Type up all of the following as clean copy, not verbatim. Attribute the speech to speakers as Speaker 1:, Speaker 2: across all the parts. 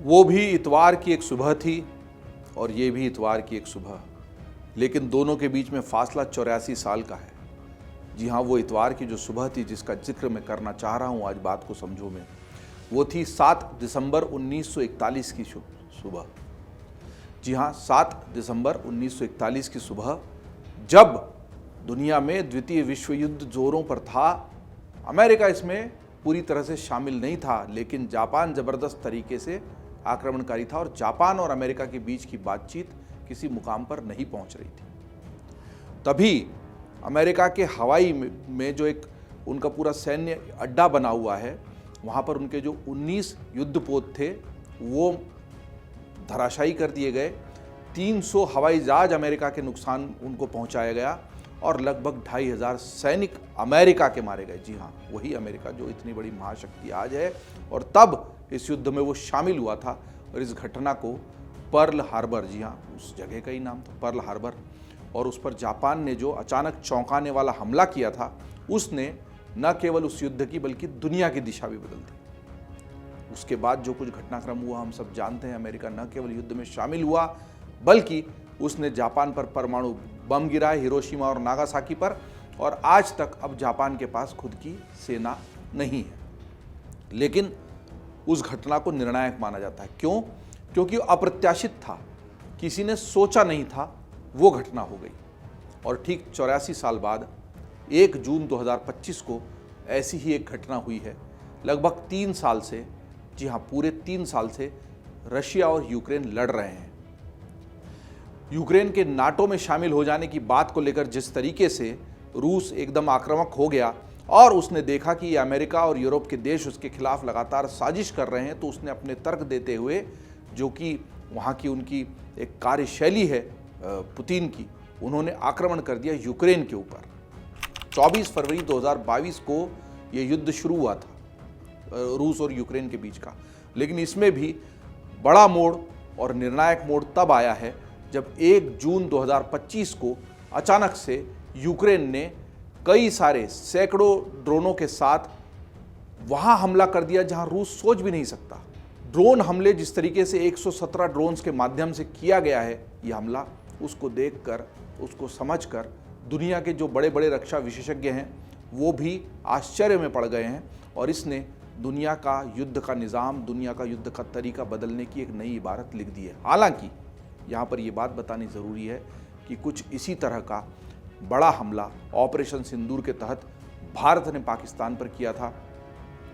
Speaker 1: वो भी इतवार की एक सुबह थी और ये भी इतवार की एक सुबह, लेकिन दोनों के बीच में फासला 84 साल का है। जी हाँ, वो इतवार की जो सुबह थी जिसका जिक्र मैं करना चाह रहा हूँ आज बात को समझो में, वो थी 7 दिसंबर 1941 की सुबह। जी हाँ, 7 दिसंबर 1941 की सुबह, जब दुनिया में द्वितीय विश्व युद्ध जोरों पर था। अमेरिका इसमें पूरी तरह से शामिल नहीं था, लेकिन जापान ज़बरदस्त तरीके से आक्रमणकारी था और जापान और अमेरिका के बीच की बातचीत किसी मुकाम पर नहीं पहुंच रही थी। तभी अमेरिका के हवाई में जो एक उनका पूरा सैन्य अड्डा बना हुआ है, वहाँ पर उनके जो 19 युद्धपोत थे वो धराशायी कर दिए गए। 300 हवाई जहाज अमेरिका के नुकसान उनको पहुँचाया गया और लगभग 2500 सैनिक अमेरिका के मारे गए। जी हाँ, वही अमेरिका जो इतनी बड़ी महाशक्ति आज है। और तब इस युद्ध में वो शामिल हुआ था और इस घटना को पर्ल हार्बर, जी हाँ, उस जगह का ही नाम था पर्ल हार्बर, और उस पर जापान ने जो अचानक चौंकाने वाला हमला किया था, उसने न केवल उस युद्ध की बल्कि दुनिया की दिशा भी बदल दी। उसके बाद जो कुछ घटनाक्रम हुआ हम सब जानते हैं। अमेरिका न केवल युद्ध में शामिल हुआ बल्कि उसने जापान पर परमाणु बम गिराए, हिरोशिमा और नागासाकी पर, और आज तक अब जापान के पास खुद की सेना नहीं है। लेकिन उस घटना को निर्णायक माना जाता है। क्यों? क्योंकि अप्रत्याशित था, किसी ने सोचा नहीं था वो घटना हो गई। और ठीक 84 साल बाद 1 जून 2025 को ऐसी ही एक घटना हुई है। लगभग 3 साल से, जी हाँ, पूरे 3 साल से रशिया और यूक्रेन लड़ रहे हैं। यूक्रेन के नाटो में शामिल हो जाने की बात को लेकर जिस तरीके से रूस एकदम आक्रामक हो गया और उसने देखा कि अमेरिका और यूरोप के देश उसके खिलाफ लगातार साजिश कर रहे हैं, तो उसने अपने तर्क देते हुए, जो कि वहाँ की उनकी एक कार्यशैली है पुतिन की, उन्होंने आक्रमण कर दिया यूक्रेन के ऊपर। 24 फरवरी 2022 को ये युद्ध शुरू हुआ था रूस और यूक्रेन के बीच का। लेकिन इसमें भी बड़ा मोड़ और निर्णायक मोड़ तब आया है जब 1 जून 2025 को अचानक से यूक्रेन ने कई सारे सैकड़ों ड्रोनों के साथ वहां हमला कर दिया जहां रूस सोच भी नहीं सकता। ड्रोन हमले जिस तरीके से 117 ड्रोन्स के माध्यम से किया गया है यह हमला, उसको देखकर, उसको समझकर दुनिया के जो बड़े बड़े रक्षा विशेषज्ञ हैं वो भी आश्चर्य में पड़ गए हैं। और इसने दुनिया का युद्ध का निज़ाम, दुनिया का युद्ध का तरीका बदलने की एक नई इबारत लिख दी है। हालांकि यहाँ पर यह बात बतानी ज़रूरी है कि कुछ इसी तरह का बड़ा हमला ऑपरेशन सिंदूर के तहत भारत ने पाकिस्तान पर किया था।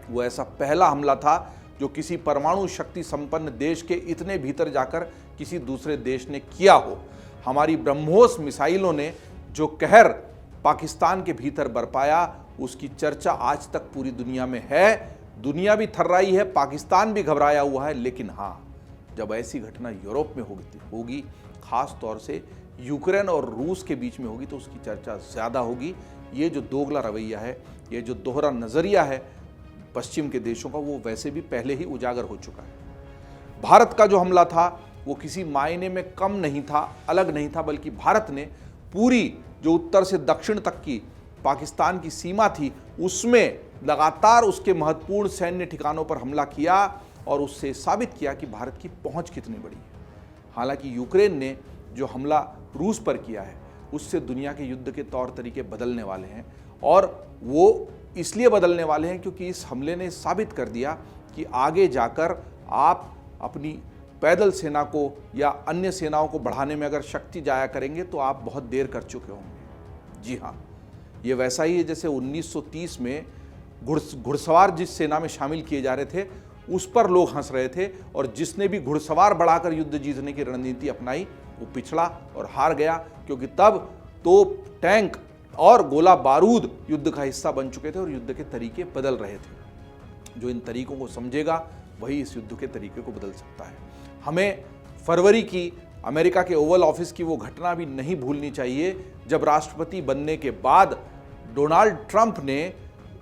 Speaker 1: वो ऐसा पहला हमला था जो किसी परमाणु शक्ति संपन्न देश के इतने भीतर जाकर किसी दूसरे देश ने किया हो। हमारी ब्रह्मोस मिसाइलों ने जो कहर पाकिस्तान के भीतर बरपाया, उसकी चर्चा आज तक पूरी दुनिया में है। दुनिया भी थर्राई है, पाकिस्तान भी घबराया हुआ है। लेकिन हाँ, जब ऐसी घटना यूरोप में होगी, खास तौर से यूक्रेन और रूस के बीच में होगी, तो उसकी चर्चा ज़्यादा होगी। ये जो दोगला रवैया है, ये जो दोहरा नज़रिया है पश्चिम के देशों का, वो वैसे भी पहले ही उजागर हो चुका है। भारत का जो हमला था वो किसी मायने में कम नहीं था, अलग नहीं था, बल्कि भारत ने पूरी जो उत्तर से दक्षिण तक की पाकिस्तान की सीमा थी उसमें लगातार उसके महत्वपूर्ण सैन्य ठिकानों पर हमला किया और उससे साबित किया कि भारत की पहुंच कितनी बड़ी है। हालांकि यूक्रेन ने जो हमला रूस पर किया है उससे दुनिया के युद्ध के तौर तरीके बदलने वाले हैं, और वो इसलिए बदलने वाले हैं क्योंकि इस हमले ने साबित कर दिया कि आगे जाकर आप अपनी पैदल सेना को या अन्य सेनाओं को बढ़ाने में अगर शक्ति जाया करेंगे तो आप बहुत देर कर चुके होंगे। जी हाँ, ये वैसा ही है जैसे 1930 में घुड़सवार जिस सेना में शामिल किए जा रहे थे उस पर लोग हंस रहे थे, और जिसने भी घुड़सवार बढ़ाकर युद्ध जीतने की रणनीति अपनाई वो पिछड़ा और हार गया, क्योंकि तब तोप, टैंक और गोला बारूद युद्ध का हिस्सा बन चुके थे और युद्ध के तरीके बदल रहे थे। जो इन तरीकों को समझेगा वही इस युद्ध के तरीके को बदल सकता है। हमें फरवरी की अमेरिका के ओवल ऑफिस की वो घटना भी नहीं भूलनी चाहिए जब राष्ट्रपति बनने के बाद डोनाल्ड ट्रंप ने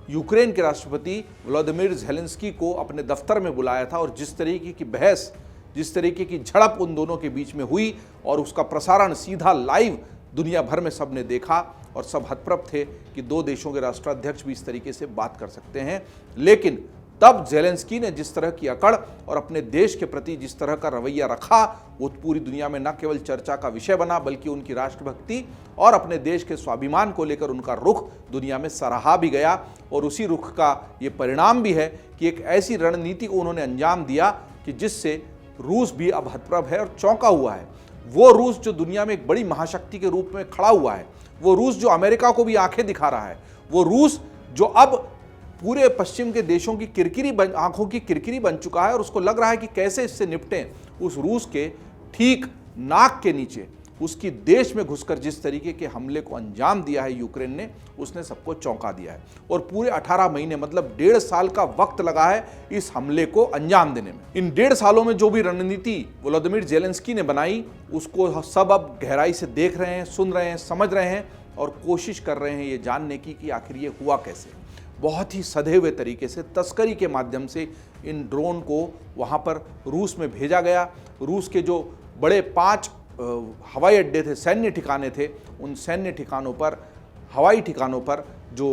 Speaker 1: यूक्रेन के राष्ट्रपति व्लादिमीर ज़ेलेंस्की को अपने दफ्तर में बुलाया था, और जिस तरीके की बहस, जिस तरीके की झड़प उन दोनों के बीच में हुई, और उसका प्रसारण सीधा लाइव दुनिया भर में सबने देखा और सब हतप्रभ थे कि दो देशों के राष्ट्राध्यक्ष भी इस तरीके से बात कर सकते हैं। लेकिन तब ज़ेलेंस्की ने जिस तरह की अकड़ और अपने देश के प्रति जिस तरह का रवैया रखा, वो पूरी दुनिया में न केवल चर्चा का विषय बना, बल्कि उनकी राष्ट्रभक्ति और अपने देश के स्वाभिमान को लेकर उनका रुख दुनिया में सराहा भी गया। और उसी रुख का ये परिणाम भी है कि एक ऐसी रणनीति को उन्होंने अंजाम दिया कि जिससे रूस भी अब हतप्रभ है और चौंका हुआ है। वो रूस जो दुनिया में एक बड़ी महाशक्ति के रूप में खड़ा हुआ है, वो रूस जो अमेरिका को भी आंखें दिखा रहा है, वो रूस जो अब पूरे पश्चिम के देशों की आंखों की किरकिरी बन चुका है और उसको लग रहा है कि कैसे इससे निपटें, उस रूस के ठीक नाक के नीचे उसकी देश में घुसकर जिस तरीके के हमले को अंजाम दिया है यूक्रेन ने, उसने सबको चौंका दिया है। और पूरे 18 महीने मतलब 1.5 साल का वक्त लगा है इस हमले को अंजाम देने में। इन 1.5 सालों में जो भी रणनीति व्लादिमीर ज़ेलेंस्की ने बनाई, उसको सब अब गहराई से देख रहे हैं, सुन रहे हैं, समझ रहे हैं और कोशिश कर रहे हैं ये जानने की कि आखिर ये हुआ कैसे। बहुत ही सधे हुए तरीके से तस्करी के माध्यम से इन ड्रोन को वहाँ पर रूस में भेजा गया। रूस के जो बड़े 5 हवाई अड्डे थे, सैन्य ठिकाने थे, उन सैन्य ठिकानों पर, हवाई ठिकानों पर जो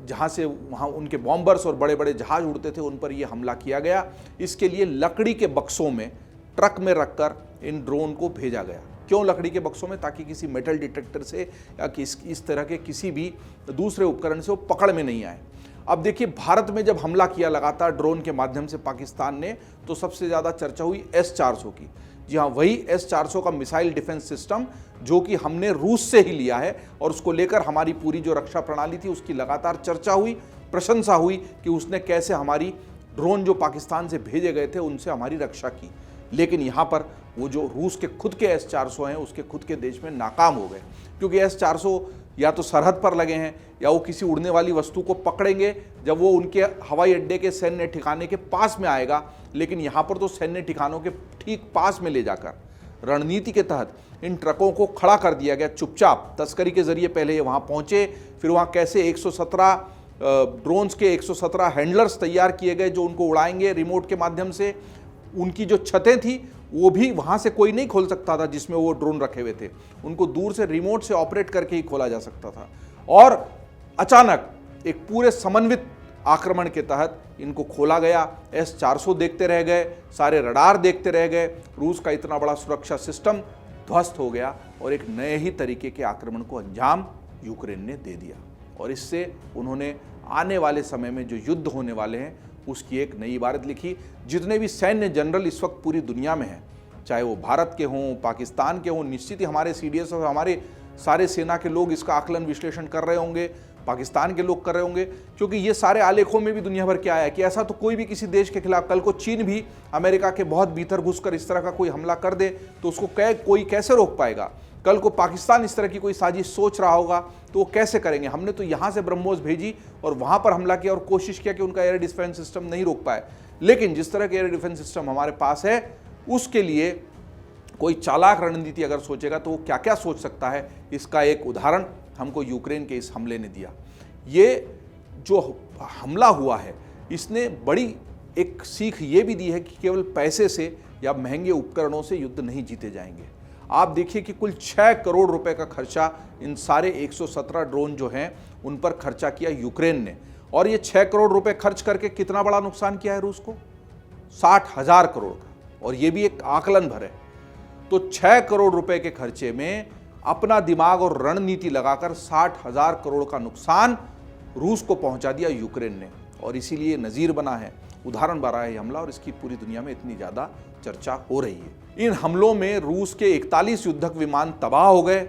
Speaker 1: जहाँ से वहाँ उनके बॉम्बर्स और बड़े बड़े जहाज उड़ते थे, उन पर यह हमला किया गया। इसके लिए लकड़ी के बक्सों में ट्रक में रखकर इन ड्रोन को भेजा गया। क्यों लकड़ी के बक्सों में? ताकि किसी मेटल डिटेक्टर से या इस तरह के किसी भी दूसरे उपकरण से वो पकड़ में नहीं आए। अब देखिए, भारत में जब हमला किया लगातार ड्रोन के माध्यम से पाकिस्तान ने, तो सबसे ज़्यादा चर्चा हुई S-400 की। जी हाँ, वही S-400 का मिसाइल डिफेंस सिस्टम जो कि हमने रूस से ही लिया है और उसको लेकर हमारी पूरी जो रक्षा प्रणाली थी उसकी लगातार चर्चा हुई, प्रशंसा हुई कि उसने कैसे हमारी ड्रोन जो पाकिस्तान से भेजे गए थे उनसे हमारी रक्षा की। लेकिन यहाँ पर वो जो रूस के खुद के S-400 हैं, उसके खुद के देश में नाकाम हो गए, क्योंकि S-400 या तो सरहद पर लगे हैं या वो किसी उड़ने वाली वस्तु को पकड़ेंगे जब वो उनके हवाई अड्डे के सैन्य ठिकाने के पास में आएगा। लेकिन यहाँ पर तो सैन्य ठिकानों के ठीक पास में ले जाकर रणनीति के तहत इन ट्रकों को खड़ा कर दिया गया चुपचाप। तस्करी के जरिए पहले ये वहाँ पहुँचे, फिर वहाँ कैसे 117 ड्रोन्स के 117 हैंडलर्स तैयार किए गए जो उनको उड़ाएंगे रिमोट के माध्यम से। उनकी जो छतें थी वो भी वहाँ से कोई नहीं खोल सकता था जिसमें वो ड्रोन रखे हुए थे, उनको दूर से रिमोट से ऑपरेट करके ही खोला जा सकता था। और अचानक एक पूरे समन्वित आक्रमण के तहत इनको खोला गया। S-400 देखते रह गए, सारे रडार देखते रह गए, रूस का इतना बड़ा सुरक्षा सिस्टम ध्वस्त हो गया और एक नए ही तरीके के आक्रमण को अंजाम यूक्रेन ने दे दिया। और इससे उन्होंने आने वाले समय में जो युद्ध होने वाले हैं उसकी एक नई इबारत लिखी। जितने भी सैन्य जनरल इस वक्त पूरी दुनिया में हैं, चाहे वो भारत के हों, पाकिस्तान के हों, निश्चित ही हमारे CDS और हमारे सारे सेना के लोग इसका आकलन विश्लेषण कर रहे होंगे, पाकिस्तान के लोग कर रहे होंगे, क्योंकि ये सारे आलेखों में भी दुनिया भर के आया कि ऐसा तो कोई भी किसी देश के खिलाफ, कल को चीन भी अमेरिका के बहुत भीतर घुसकर इस तरह का कोई हमला कर दे तो उसको कोई कैसे रोक पाएगा। कल को पाकिस्तान इस तरह की कोई साजिश सोच रहा होगा तो वो कैसे करेंगे। हमने तो यहाँ से ब्रह्मोस भेजी और वहाँ पर हमला किया और कोशिश किया कि उनका एयर डिफेंस सिस्टम नहीं रोक पाए। लेकिन जिस तरह के एयर डिफेंस सिस्टम हमारे पास है, उसके लिए कोई चालाक रणनीति अगर सोचेगा तो वो क्या क्या सोच सकता है, इसका एक उदाहरण हमको यूक्रेन के इस हमले ने दिया। ये जो हमला हुआ है इसने बड़ी एक सीख ये भी दी है कि केवल पैसे से या महंगे उपकरणों से युद्ध नहीं जीते जाएंगे। आप देखिए कि कुल 6 करोड़ रुपए का खर्चा इन सारे 117 ड्रोन जो हैं उन पर खर्चा किया यूक्रेन ने। और ये 6 करोड़ रुपए खर्च करके कितना बड़ा नुकसान किया है रूस को? 60,000 करोड़ का। और ये भी एक आकलन भर है। तो 6 करोड़ रुपए के खर्चे में अपना दिमाग और रणनीति लगाकर 60,000 करोड़ का नुकसान रूस को पहुंचा दिया यूक्रेन ने। और इसीलिए नज़ीर बना है, उदाहरण बना है हमला, और इसकी पूरी दुनिया में इतनी ज़्यादा चर्चा हो रही है। इन हमलों में रूस के 41 युद्धक विमान तबाह हो गए।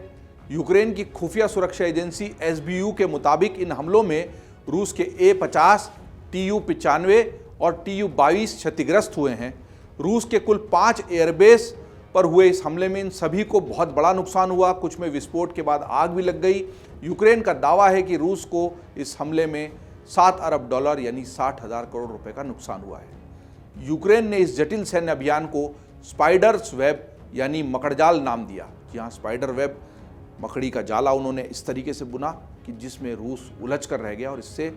Speaker 1: यूक्रेन की खुफिया सुरक्षा एजेंसी SBU के मुताबिक इन हमलों में रूस के A-50, Tu-95 और Tu-22 क्षतिग्रस्त हुए हैं। रूस के कुल 5 एयरबेस पर हुए इस हमले में इन सभी को बहुत बड़ा नुकसान हुआ, कुछ में विस्फोट के बाद आग भी लग गई। यूक्रेन का दावा है कि रूस को इस हमले में $7 अरब यानी 60,000 करोड़ रुपए का नुकसान हुआ है। यूक्रेन ने इस जटिल सैन्य अभियान को स्पाइडर्स वेब यानी मकड़जाल नाम दिया। जहाँ स्पाइडर वेब, मकड़ी का जाला उन्होंने इस तरीके से बुना कि जिसमें रूस उलझ कर रह गया और इससे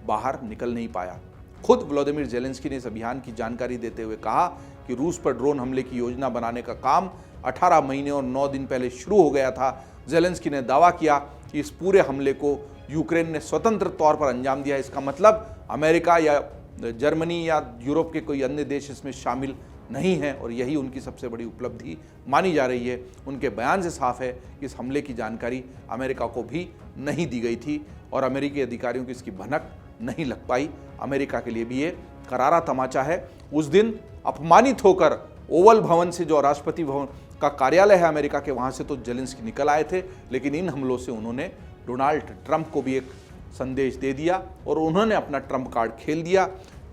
Speaker 1: बाहर निकल नहीं पाया। खुद व्लादिमीर ज़ेलेंस्की ने इस अभियान की जानकारी देते हुए कहा कि रूस पर ड्रोन हमले की योजना बनाने का काम 18 महीने और 9 दिन पहले शुरू हो गया था। ज़ेलेंस्की ने दावा किया कि इस पूरे हमले को यूक्रेन ने स्वतंत्र तौर पर अंजाम दिया। इसका मतलब अमेरिका या जर्मनी या यूरोप के कोई अन्य देश इसमें शामिल नहीं हैं और यही उनकी सबसे बड़ी उपलब्धि मानी जा रही है। उनके बयान से साफ है कि इस हमले की जानकारी अमेरिका को भी नहीं दी गई थी और अमेरिकी अधिकारियों की इसकी भनक नहीं लग पाई। अमेरिका के लिए भी ये करारा तमाचा है। उस दिन अपमानित होकर ओवल भवन से, जो राष्ट्रपति भवन का कार्यालय है अमेरिका के, वहाँ से तो जेलेंस्की निकल आए थे, लेकिन इन हमलों से उन्होंने डोनाल्ड ट्रंप को भी एक संदेश दे दिया और उन्होंने अपना ट्रंप कार्ड खेल दिया।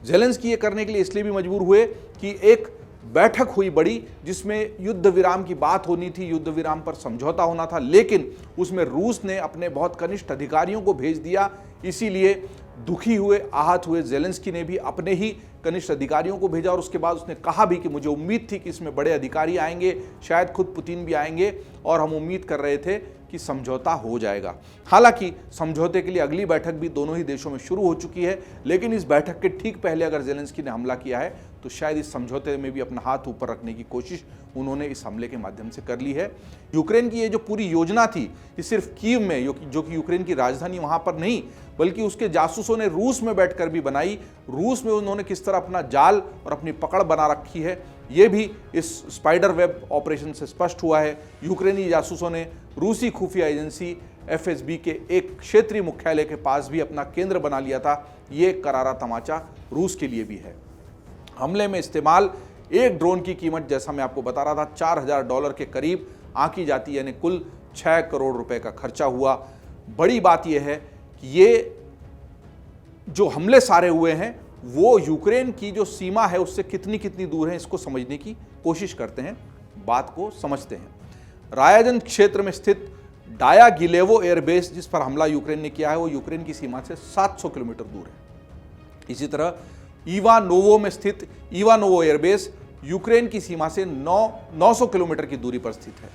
Speaker 1: जेलेंस्की ये करने के लिए इसलिए भी मजबूर हुए कि एक बैठक हुई बड़ी, जिसमें युद्ध विराम की बात होनी थी, युद्ध विराम पर समझौता होना था, लेकिन उसमें रूस ने अपने बहुत कनिष्ठ अधिकारियों को भेज दिया। इसीलिए दुखी हुए, आहत हुए जेलेंस्की ने भी अपने ही कनिष्ठ अधिकारियों को भेजा और उसके बाद उसने कहा भी कि मुझे उम्मीद थी कि इसमें बड़े अधिकारी आएंगे, शायद खुद पुतिन भी आएंगे और हम उम्मीद कर रहे थे कि समझौता हो जाएगा। हालांकि समझौते के लिए अगली बैठक भी दोनों ही देशों में शुरू हो चुकी है, लेकिन इस बैठक के ठीक पहले अगर जेलेंस्की ने हमला किया है तो शायद इस समझौते में भी अपना हाथ ऊपर रखने की कोशिश उन्होंने इस हमले के माध्यम से कर ली है। यूक्रेन की ये जो पूरी योजना थी, ये सिर्फ कीव में, जो कि यूक्रेन की राजधानी, वहां पर नहीं, बल्कि उसके जासूसों ने रूस में बैठकर भी बनाई। रूस में उन्होंने किस तरह अपना जाल और अपनी पकड़ बना रखी है, ये भी इस स्पाइडर वेब ऑपरेशन से स्पष्ट हुआ है। यूक्रेनी जासूसों ने रूसी खुफिया एजेंसी एफएसबी के एक क्षेत्रीय मुख्यालय के पास भी अपना केंद्र बना लिया था। ये करारा तमाचा रूस के लिए भी है। हमले में इस्तेमाल एक ड्रोन की कीमत, जैसा मैं आपको बता रहा था, $4000 के करीब आंकी जाती है, यानी कुल 6 करोड़ रुपए का खर्चा हुआ। बड़ी बात यह है कि ये जो हमले सारे हुए हैं वो यूक्रेन की जो सीमा है उससे कितनी कितनी दूर है, इसको समझने की कोशिश करते हैं, बात को समझते हैं। रायाजन क्षेत्र में स्थित डायागिलेवो एयरबेस, जिस पर हमला यूक्रेन ने किया है, वो यूक्रेन की सीमा से 700 किलोमीटर दूर है। इसी तरह इवानोवो में स्थित इवानोवो एयरबेस यूक्रेन की सीमा से 900 किलोमीटर की दूरी पर स्थित है।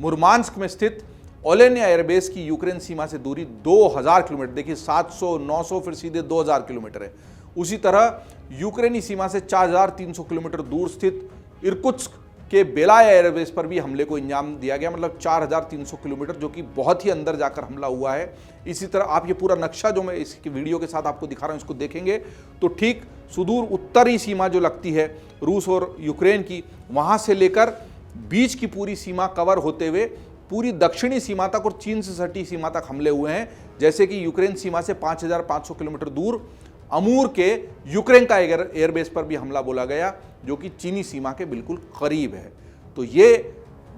Speaker 1: मुर्मांस्क में स्थित ओलेनिया एयरबेस की यूक्रेन सीमा से दूरी 2000 किलोमीटर, देखिए 700, 900, फिर सीधे 2000 किलोमीटर है। उसी तरह यूक्रेनी सीमा से 4300 किलोमीटर दूर स्थित इरकुत्स्क के बेलाया एयरबेस पर भी हमले को अंजाम दिया गया, मतलब 4300 किलोमीटर, जो कि बहुत ही अंदर जाकर हमला हुआ है। इसी तरह आप ये पूरा नक्शा जो मैं इस वीडियो के साथ आपको दिखा रहा हूँ, इसको देखेंगे तो ठीक सुदूर उत्तरी सीमा जो लगती है रूस और यूक्रेन की, वहाँ से लेकर बीच की पूरी सीमा कवर होते हुए पूरी दक्षिणी सीमा तक और चीन से सटी सीमा तक हमले हुए हैं। जैसे कि यूक्रेन सीमा से 5500 किलोमीटर दूर अमूर के यूक्रेन का एयरबेस पर भी हमला बोला गया, जो कि चीनी सीमा के बिल्कुल करीब है। तो ये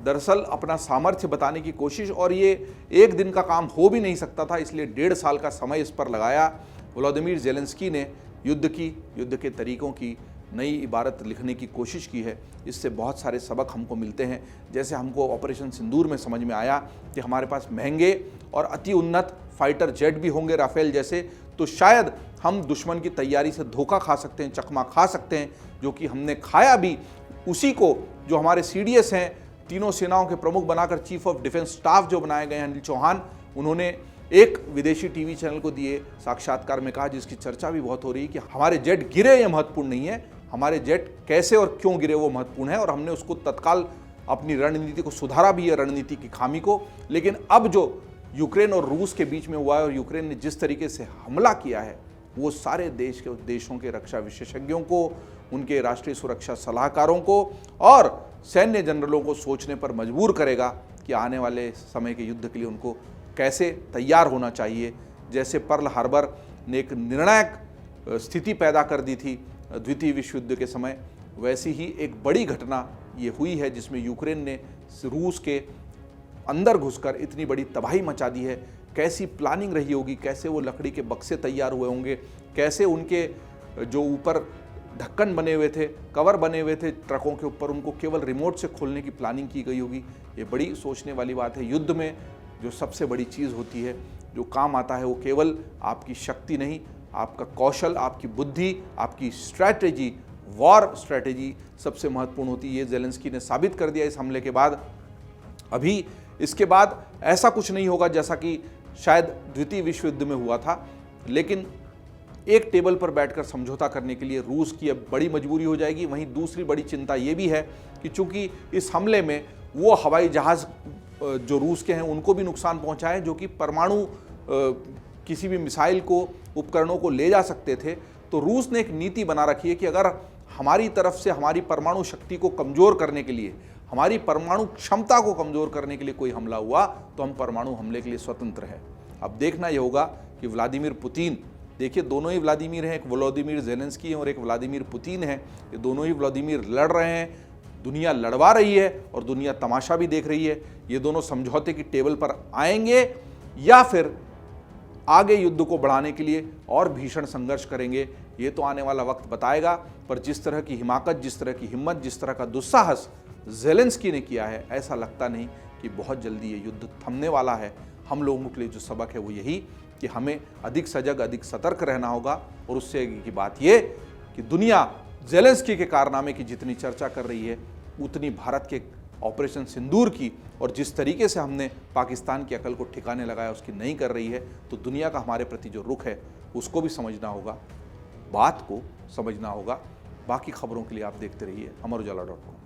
Speaker 1: दरअसल अपना सामर्थ्य बताने की कोशिश, और ये एक दिन का काम हो भी नहीं सकता था, इसलिए 1.5 साल का समय इस पर लगाया। व्लादिमीर जेलेंस्की ने युद्ध के तरीकों की नई इबारत लिखने की कोशिश की है। इससे बहुत सारे सबक हमको मिलते हैं। जैसे हमको ऑपरेशन सिंदूर में समझ में आया कि हमारे पास महंगे और अति उन्नत फाइटर जेट भी होंगे, राफेल जैसे, तो शायद हम दुश्मन की तैयारी से धोखा खा सकते हैं, चकमा खा सकते हैं, जो कि हमने खाया भी। उसी को जो हमारे CDS हैं, तीनों सेनाओं के प्रमुख बनाकर चीफ ऑफ डिफेंस स्टाफ जो बनाए गए हैं अनिल चौहान, उन्होंने एक विदेशी टीवी चैनल को दिए साक्षात्कार में कहा, जिसकी चर्चा भी बहुत हो रही है, कि हमारे जेट गिरे ये महत्वपूर्ण नहीं है, हमारे जेट कैसे और क्यों गिरे वो महत्वपूर्ण है, और हमने उसको तत्काल अपनी रणनीति को सुधारा भी है, रणनीति की खामी को। लेकिन अब जो यूक्रेन और रूस के बीच में हुआ है और यूक्रेन ने जिस तरीके से हमला किया है, वो सारे देशों के रक्षा विशेषज्ञों को, उनके राष्ट्रीय सुरक्षा सलाहकारों को और सैन्य जनरलों को सोचने पर मजबूर करेगा कि आने वाले समय के युद्ध के लिए उनको कैसे तैयार होना चाहिए। जैसे पर्ल हार्बर ने एक निर्णायक स्थिति पैदा कर दी थी द्वितीय विश्व युद्ध के समय, वैसी ही एक बड़ी घटना ये हुई है, जिसमें यूक्रेन ने रूस के अंदर घुसकर इतनी बड़ी तबाही मचा दी है। कैसी प्लानिंग रही होगी, कैसे वो लकड़ी के बक्से तैयार हुए होंगे, कैसे उनके जो ऊपर ढक्कन बने हुए थे, कवर बने हुए थे ट्रकों के ऊपर, उनको केवल रिमोट से खोलने की प्लानिंग की गई होगी। ये बड़ी सोचने वाली बात है। युद्ध में जो सबसे बड़ी चीज़ होती है, जो काम आता है, वो केवल आपकी शक्ति नहीं, आपका कौशल, आपकी बुद्धि, आपकी स्ट्रैटेजी, वॉर स्ट्रैटेजी सबसे महत्वपूर्ण होती है। ये जेलेंस्की ने साबित कर दिया इस हमले के बाद। अभी इसके बाद ऐसा कुछ नहीं होगा जैसा कि शायद द्वितीय विश्व युद्ध में हुआ था, लेकिन एक टेबल पर बैठकर समझौता करने के लिए रूस की अब बड़ी मजबूरी हो जाएगी। वहीं दूसरी बड़ी चिंता ये भी है कि चूंकि इस हमले में वो हवाई जहाज़ जो रूस के हैं उनको भी नुकसान पहुंचा है, जो कि परमाणु किसी भी मिसाइल को, उपकरणों को ले जा सकते थे, तो रूस ने एक नीति बना रखी है कि अगर हमारी तरफ से हमारी परमाणु शक्ति को कमज़ोर करने के लिए, हमारी परमाणु क्षमता को कमज़ोर करने के लिए कोई हमला हुआ तो हम परमाणु हमले के लिए स्वतंत्र हैं। अब देखना यह होगा कि व्लादिमीर पुतिन, देखिए दोनों ही व्लादिमीर हैं, एक व्लादिमीर ज़ेलेंस्की है और एक व्लादिमीर पुतिन है। ये दोनों ही व्लादिमीर लड़ रहे हैं, दुनिया लड़वा रही है और दुनिया तमाशा भी देख रही है। ये दोनों समझौते की टेबल पर आएंगे या फिर आगे युद्ध को बढ़ाने के लिए और भीषण संघर्ष करेंगे, ये तो आने वाला वक्त बताएगा। पर जिस तरह की हिमाकत, जिस तरह की हिम्मत, जिस तरह का दुस्साहस ज़ेलेंस्की ने किया है, ऐसा लगता नहीं कि बहुत जल्दी ये युद्ध थमने वाला है। हम लोगों के लिए जो सबक है वो यही कि हमें अधिक सजग, अधिक सतर्क रहना होगा। और उससे आगे की बात ये कि दुनिया ज़ेलेंस्की के कारनामे की जितनी चर्चा कर रही है, उतनी भारत के ऑपरेशन सिंदूर की और जिस तरीके से हमने पाकिस्तान की अकल को ठिकाने लगाया उसकी नहीं कर रही है। तो दुनिया का हमारे प्रति जो रुख है उसको भी समझना होगा, बात को समझना होगा। बाकी खबरों के लिए आप देखते रहिए अमर उजाला.com।